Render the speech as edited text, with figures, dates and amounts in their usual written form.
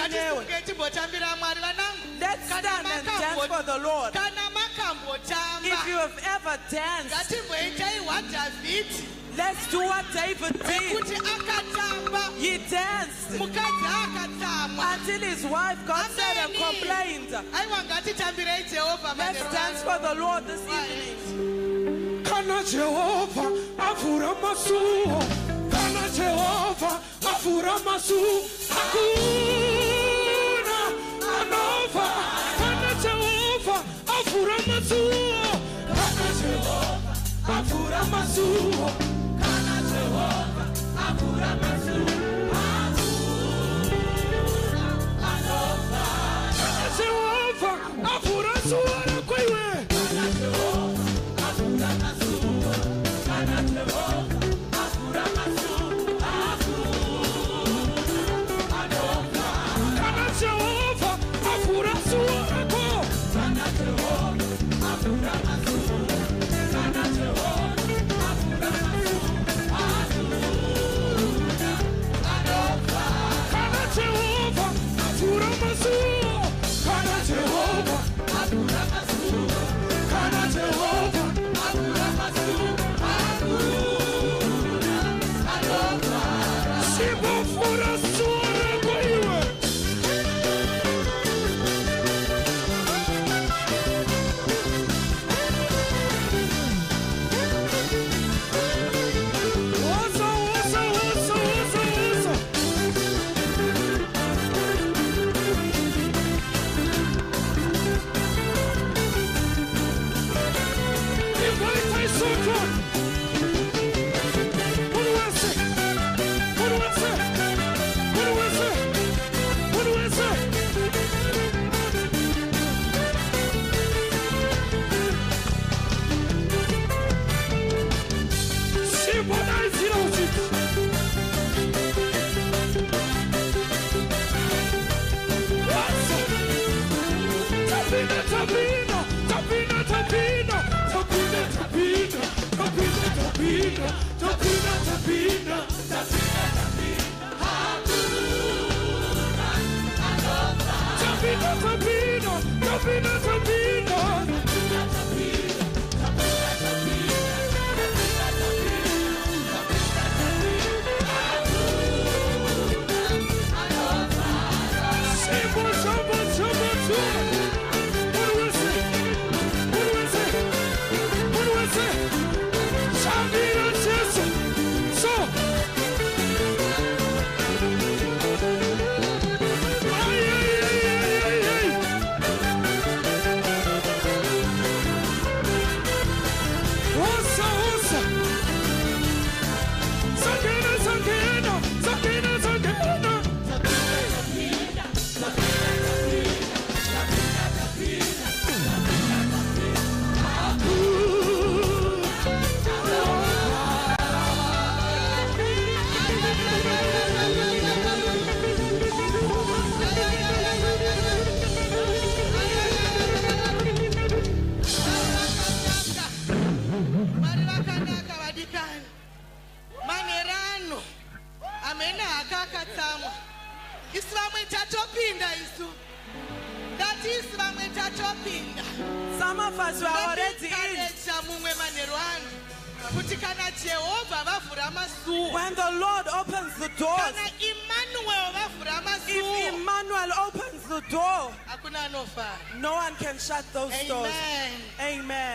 newe. Let's stand and dance for the Lord. If you have ever danced, let's do what David did. He danced until his wife got sad and complained. Let's dance for the Lord this evening. Kana Jehovah avura masuo, Kana Jehovah avura masuo, hakuna anova. Kana Jehovah avura masuo, Kana Jehovah avura masuo, Kana Jehovah avura masuo, hakuna anova. Kana Jehovah avura suara koiwe, Kana Jehovah avura masuo, Kana Jehovah avura masuo, hakuna anova. Kana Jehovah avura suara ko, Kana Jehovah avura masuo, Kana Jehovah avura masuo, hakuna anova. Kana Jehovah avura masuo, Kana Jehovah avura masuo, Kana Jehovah avura masuo, hakuna anova. Sibo fura suara ko iwe. Osa, osa, osa, osa, osa. Invite I soto. Uruwese, uruwese, uruwese, uruwese. Sibo na iziroji. Wasa. Tapina, tapina, tapina, tapina, tapina, tapina, tapina, tapina, tapina, tapina, tapina, tapina, hakuna anova. Tapina, tapina, tapina, tapina, tapina, tapina, tapina, tapina, Sibo, sabo, sabo, sabo. Uruwese, uruwese, uruwese. Shabira Jesu. So. Ay, ay, ay, ay, ay, ay. Osa, osa. Sakina, sakina, sakina, sakina. Manerano amena akakatsamwa isi vamwe tatopinda isu ngati isi vamwe tatopinda. Some of us were already in. Ndinodetsa mumwe manheru ano kuti kana Jehovha vavhura masuo, When the Lord opens the doors, kana Emmanuel vavhura if masuo, Emmanuel opens the door, hakuna anofara. no one can shut those doors. Amen. Amen.